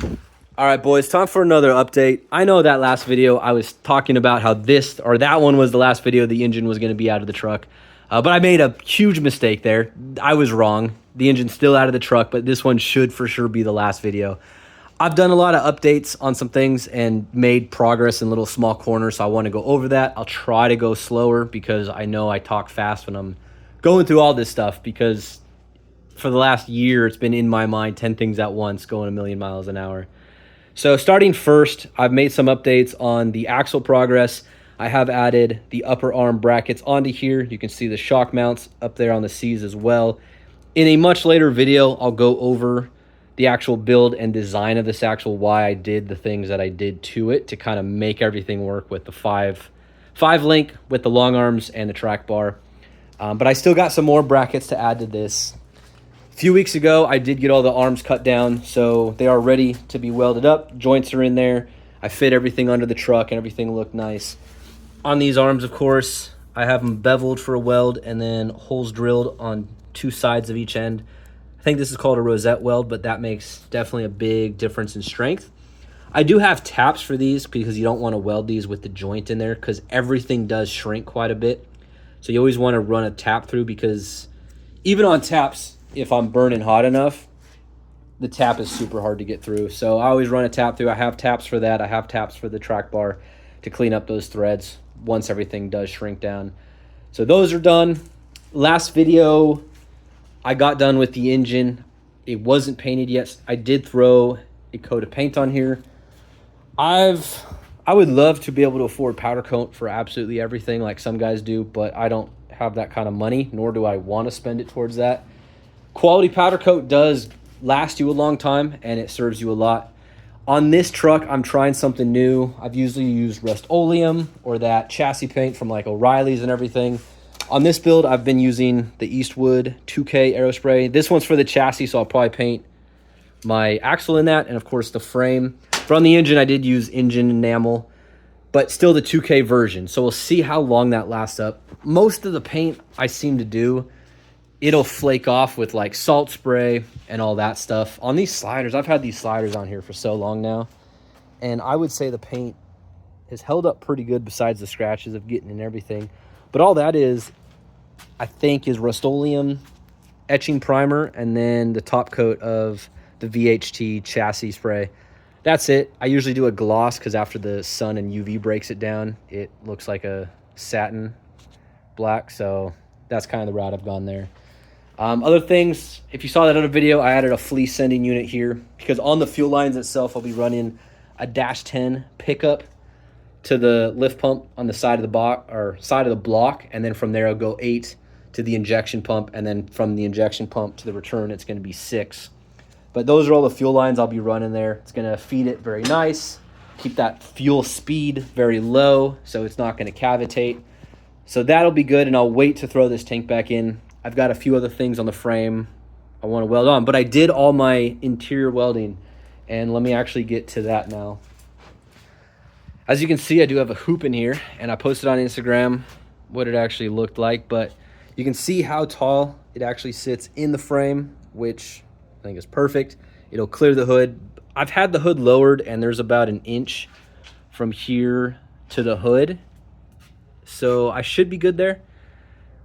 All right, boys, time for another update. I know that last video I was talking about how this or that one was the last video the engine was going to be out of the truck. But I made a huge mistake there. I was wrong. The engine's still out of the truck, but this one should for sure be the last video. I've done a lot of updates on some things and made progress in little small corners, so I want to go over that. I'll try to go slower because I know I talk fast when I'm going through all this stuff, because for the last year it's been in my mind 10 things at once going a million miles an hour. So starting first, I've made some updates on the axle progress. I have added the upper arm brackets onto here. You can see the shock mounts up there on the C's as well. In a much later video, I'll go over the actual build and design of this axle, why I did the things that I did to it to kind of make everything work with the five link with the long arms and the track bar. But I still got some more brackets to add to this. A few weeks ago, I did get all the arms cut down, so they are ready to be welded up. Joints are in there. I fit everything under the truck, and everything looked nice. On these arms, of course, I have them beveled for a weld and then holes drilled on two sides of each end. I think this is called a rosette weld, but that makes definitely a big difference in strength. I do have taps for these because you don't want to weld these with the joint in there because everything does shrink quite a bit. So you always want to run a tap through, because even on taps, if I'm burning hot enough, the tap is super hard to get through. So I always run a tap through. I have taps for that. I have taps for the track bar to clean up those threads once everything does shrink down. So those are done. Last video, I got done with the engine. It wasn't painted yet. I did throw a coat of paint on here. I would love to be able to afford powder coat for absolutely everything like some guys do, but I don't have that kind of money, nor do I want to spend it towards that. Quality powder coat does last you a long time, and it serves you a lot. On this truck, I'm trying something new. I've usually used Rust-Oleum or that chassis paint from like O'Reilly's and everything. On this build, I've been using the Eastwood 2K Aerospray. This one's for the chassis, so I'll probably paint my axle in that, and of course the frame. For on the engine, I did use engine enamel, but still the 2K version. So we'll see how long that lasts up. Most of the paint I seem to do, it'll flake off with like salt spray and all that stuff. On these sliders, I've had these sliders on here for so long now, and I would say the paint has held up pretty good besides the scratches of getting in everything. But all that is, I think, is Rust-Oleum etching primer and then the top coat of the VHT chassis spray. That's it. I usually do a gloss because after the sun and UV breaks it down, it looks like a satin black. So that's kind of the route I've gone there. Other things, if you saw that other video, I added a fleece sending unit here because on the fuel lines itself, I'll be running a -10 pickup to the lift pump on the side of the block, and then from there I'll go 8 to the injection pump, and then from the injection pump to the return, it's going to be 6. But those are all the fuel lines I'll be running there. It's going to feed it very nice, keep that fuel speed very low so it's not going to cavitate. So that'll be good, and I'll wait to throw this tank back in. I've got a few other things on the frame I want to weld on, but I did all my interior welding, and let me actually get to that now. As you can see, I do have a hoop in here, and I posted on Instagram what it actually looked like, but you can see how tall it actually sits in the frame, which I think is perfect. It'll clear the hood. I've had the hood lowered, and there's about an inch from here to the hood, so I should be good there.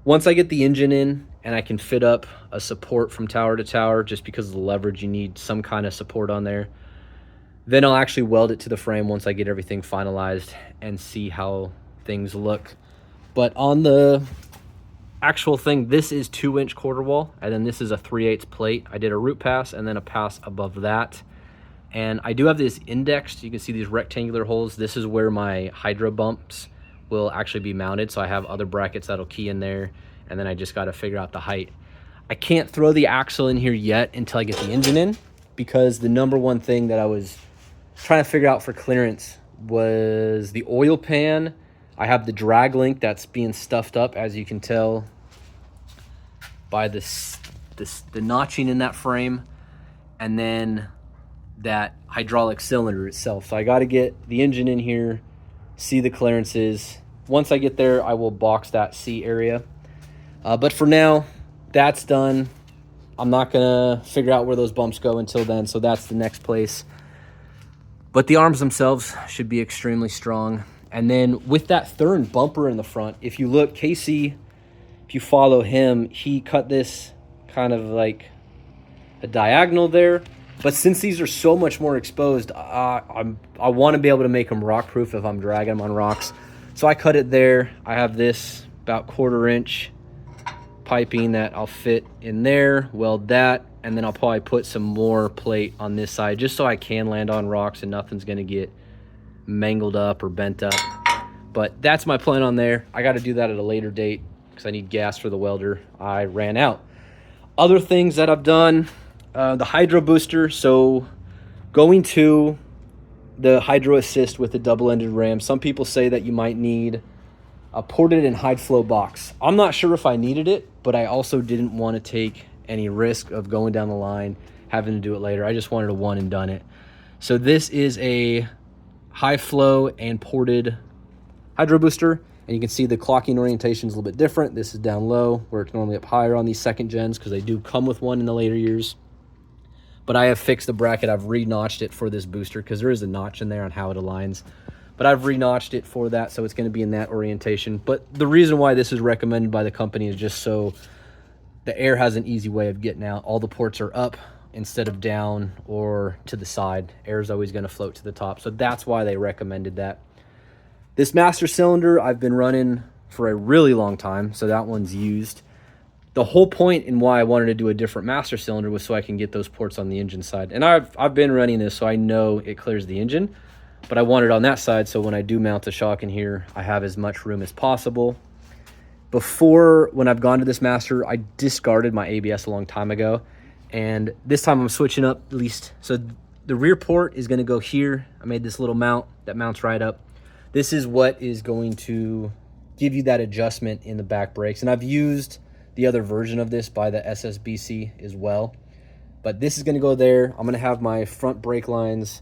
Once I get the engine in and I can fit up a support from tower to tower, just because of the leverage, you need some kind of support on there, then I'll actually weld it to the frame once I get everything finalized and see how things look. But on the actual thing, this is 2-inch quarter wall, and then this is a 3/8 plate. I did a root pass and then a pass above that. And I do have this indexed. You can see these rectangular holes. This is where my hydro bumps will actually be mounted. So I have other brackets that'll key in there, and then I just got to figure out the height. I can't throw the axle in here yet until I get the engine in, because the number one thing that I was trying to figure out for clearance was the oil pan. I have the drag link that's being stuffed up, as you can tell by the notching in that frame, and then that hydraulic cylinder itself. So I got to get the engine in here, see the clearances. Once I get there, I will box that C area. But for now, that's done. I'm not gonna figure out where those bumps go until then, so that's the next place. But the arms themselves should be extremely strong. And then with that third bumper in the front, if you look, Casey, if you follow him, he cut this kind of like a diagonal there. But since these are so much more exposed, I want to be able to make them rock proof if I'm dragging them on rocks. So I cut it there. I have this about 1/4 inch piping that I'll fit in there, weld that, and then I'll probably put some more plate on this side just so I can land on rocks and nothing's gonna get mangled up or bent up. But that's my plan on there. I got to do that at a later date because I need gas for the welder. I ran out. Other things that I've done, the hydro booster. So going to the hydro assist with the double-ended ram, some people say that you might need a ported and high flow box. I'm not sure if I needed it, but I also didn't want to take any risk of going down the line, having to do it later. I just wanted a one and done it. So this is a high flow and ported hydro booster, and you can see the clocking orientation is a little bit different. This is down low where it's normally up higher on these second gens because they do come with one in the later years. But I have fixed the bracket. I've re-notched it for this booster because there is a notch in there on how it aligns. But I've re-notched it for that, so it's going to be in that orientation. But the reason why this is recommended by the company is just so the air has an easy way of getting out. All the ports are up instead of down or to the side. Air is always going to float to the top. So that's why they recommended that. This master cylinder I've been running for a really long time, so that one's used. The whole point in why I wanted to do a different master cylinder was so I can get those ports on the engine side. And I've been running this, so I know it clears the engine. But I want it on that side, so when I do mount the shock in here, I have as much room as possible. Before, when I've gone to this master, I discarded my ABS a long time ago. And this time I'm switching up at least. So the rear port is going to go here. I made this little mount that mounts right up. This is what is going to give you that adjustment in the back brakes. And I've used the other version of this by the SSBC as well. But this is going to go there. I'm going to have my front brake lines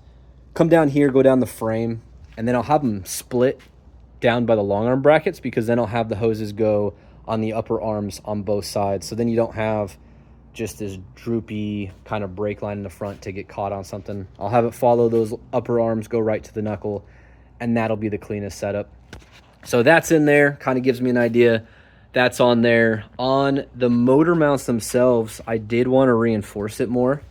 come down here, go down the frame, and then I'll have them split down by the long arm brackets because then I'll have the hoses go on the upper arms on both sides. So then you don't have just this droopy kind of brake line in the front to get caught on something. I'll have it follow those upper arms, go right to the knuckle, and that'll be the cleanest setup. So that's in there, kind of gives me an idea. That's on there. On the motor mounts themselves, I did want to reinforce it more.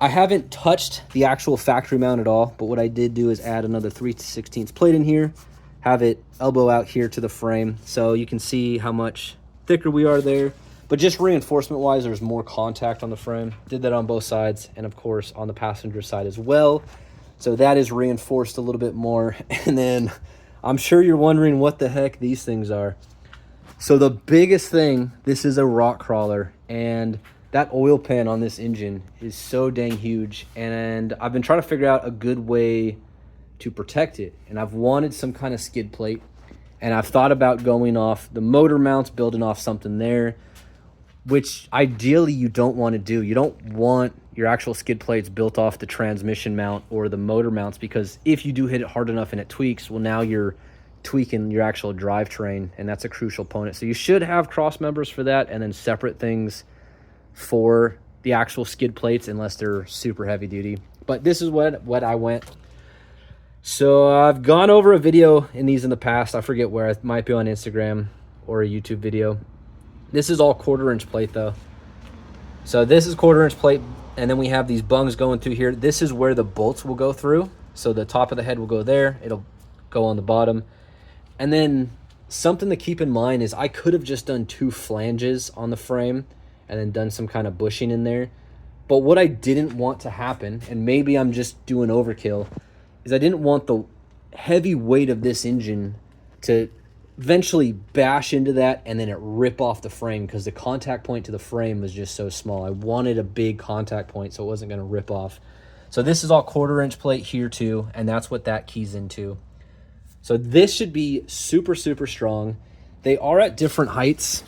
I haven't touched the actual factory mount at all, but what I did do is add another 3/16 plate in here, have it elbow out here to the frame, so you can see how much thicker we are there. But just reinforcement wise, there's more contact on the frame. Did that on both sides, and of course on the passenger side as well. So that is reinforced a little bit more. And then I'm sure you're wondering what the heck these things are. So the biggest thing, this is a rock crawler, and that oil pan on this engine is so dang huge, and I've been trying to figure out a good way to protect it. And I've wanted some kind of skid plate, and I've thought about going off the motor mounts, building off something there, which ideally you don't want to do. You don't want your actual skid plates built off the transmission mount or the motor mounts, because if you do hit it hard enough and it tweaks, well, now you're tweaking your actual drivetrain, and that's a crucial component. So you should have cross members for that, and then separate things for the actual skid plates unless they're super heavy duty. But this is what I went. So I've gone over a video in these in the past. I forget where. It might be on Instagram or a YouTube video. This is all 1/4 inch plate though. So this is 1/4 inch plate, and then we have these bungs going through here. This is where the bolts will go through. So the top of the head will go there. It'll go on the bottom. And then something to keep in mind is I could have just done 2 flanges on the frame and then done some kind of bushing in there. But what I didn't want to happen, and maybe I'm just doing overkill, is I didn't want the heavy weight of this engine to eventually bash into that and then it rip off the frame, because the contact point to the frame was just so small. I wanted a big contact point so it wasn't going to rip off. So this is all 1/4 inch plate here too, and that's what that keys into. So this should be super, super strong. They are at different heights,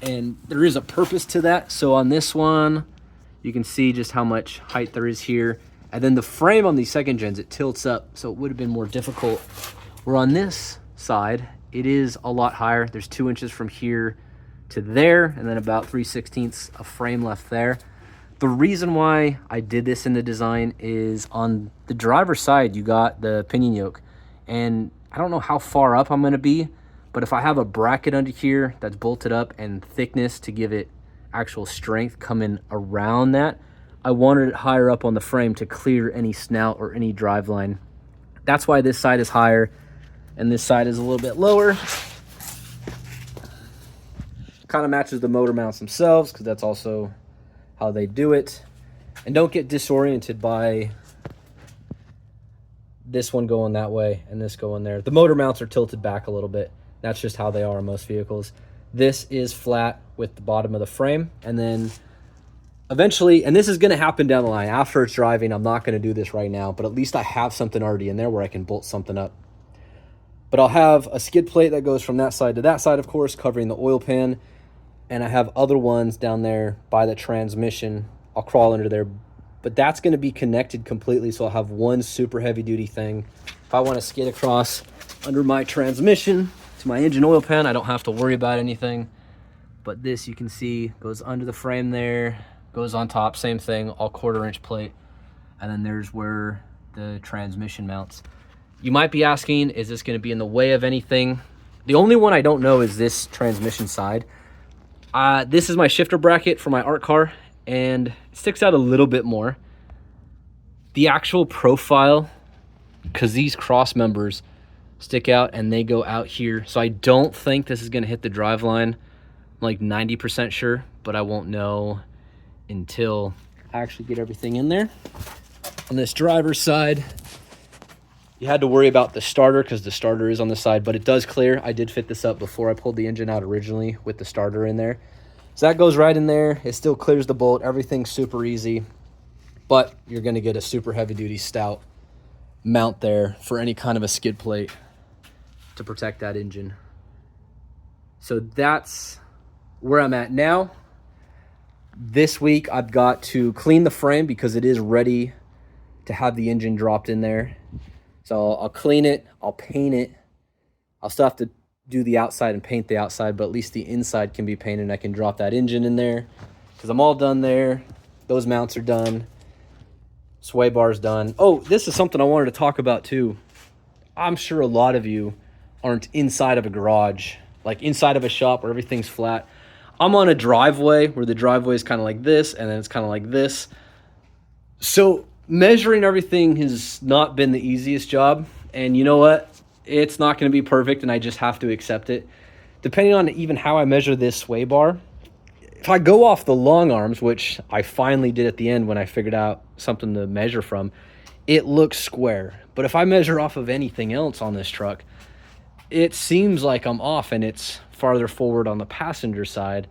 and there is a purpose to that. So on this one, you can see just how much height there is here. And then the frame on these second gens, it tilts up, so it would have been more difficult. Where on this side, it is a lot higher. There's 2 inches from here to there, and then about 3/16 of frame left there. The reason why I did this in the design is on the driver's side, you got the pinion yoke. And I don't know how far up I'm gonna be, but if I have a bracket under here that's bolted up and thickness to give it actual strength coming around that, I wanted it higher up on the frame to clear any snout or any drive line. That's why this side is higher and this side is a little bit lower. Kind of matches the motor mounts themselves because that's also how they do it. And don't get disoriented by this one going that way and this going there. The motor mounts are tilted back a little bit. That's just how they are in most vehicles. This is flat with the bottom of the frame, and then eventually, and this is going to happen down the line after it's driving. I'm not going to do this right now, but at least I have something already in there where I can bolt something up. But I'll have a skid plate that goes from that side to that side, of course, covering the oil pan. And I have other ones down there by the transmission. I'll crawl under there, but that's going to be connected completely. So I'll have one super heavy duty thing. If I want to skid across under my transmission to my engine oil pan, I don't have to worry about anything. But this, you can see, goes under the frame there, goes on top, same thing, all 1/4 inch plate. And then there's where the transmission mounts. You might be asking, is this going to be in the way of anything? The only one I don't know is this transmission side. This is my shifter bracket for my art car, and it sticks out a little bit more. The actual profile, because these cross members stick out and they go out here, so I don't think this is going to hit the drive line. I'm like 90% sure, but I won't know until I actually get everything in there. On this driver's side, you had to worry about the starter because the starter is on the side, but it does clear. I did fit this up before I pulled the engine out originally with the starter in there. So that goes right in there. It still clears the bolt. Everything's super easy, but you're going to get a super heavy duty stout mount there for any kind of a skid plate to protect that engine. So that's where I'm at now. This week I've got to clean the frame because it is ready to have the engine dropped in there. So I'll clean it, I'll paint it. I'll still have to do the outside and paint the outside, but at least the inside can be painted and I can drop that engine in there because I'm all done there. Those mounts are done. Sway bar's done. Oh, this is something I wanted to talk about too. I'm sure a lot of you aren't inside of a garage, like inside of a shop where everything's flat. I'm on a driveway where the driveway is kind of like this and then it's kind of like this. So measuring everything has not been the easiest job. And you know what? It's not going to be perfect and I just have to accept it. Depending on even how I measure this sway bar, if I go off the long arms, which I finally did at the end when I figured out something to measure from, it looks square. But if I measure off of anything else on this truck, it seems like I'm off and it's farther forward on the passenger side.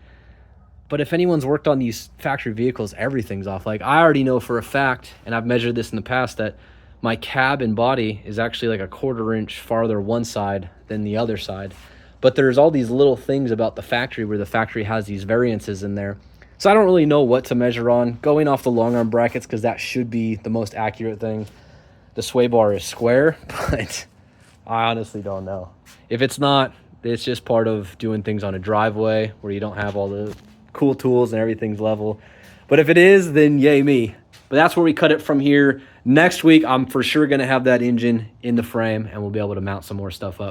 But if anyone's worked on these factory vehicles, everything's off. Like I already know for a fact, and I've measured this in the past, that my cab and body is actually like a 1/4 inch farther one side than the other side. But there's all these little things about the factory where the factory has these variances in there. So I don't really know what to measure on. Going off the long arm brackets, because that should be the most accurate thing. The sway bar is square, but I honestly don't know. If it's not, it's just part of doing things on a driveway where you don't have all the cool tools and everything's level. But if it is, then yay me. But that's where we cut it from here. Next week, I'm for sure going to have that engine in the frame and we'll be able to mount some more stuff up.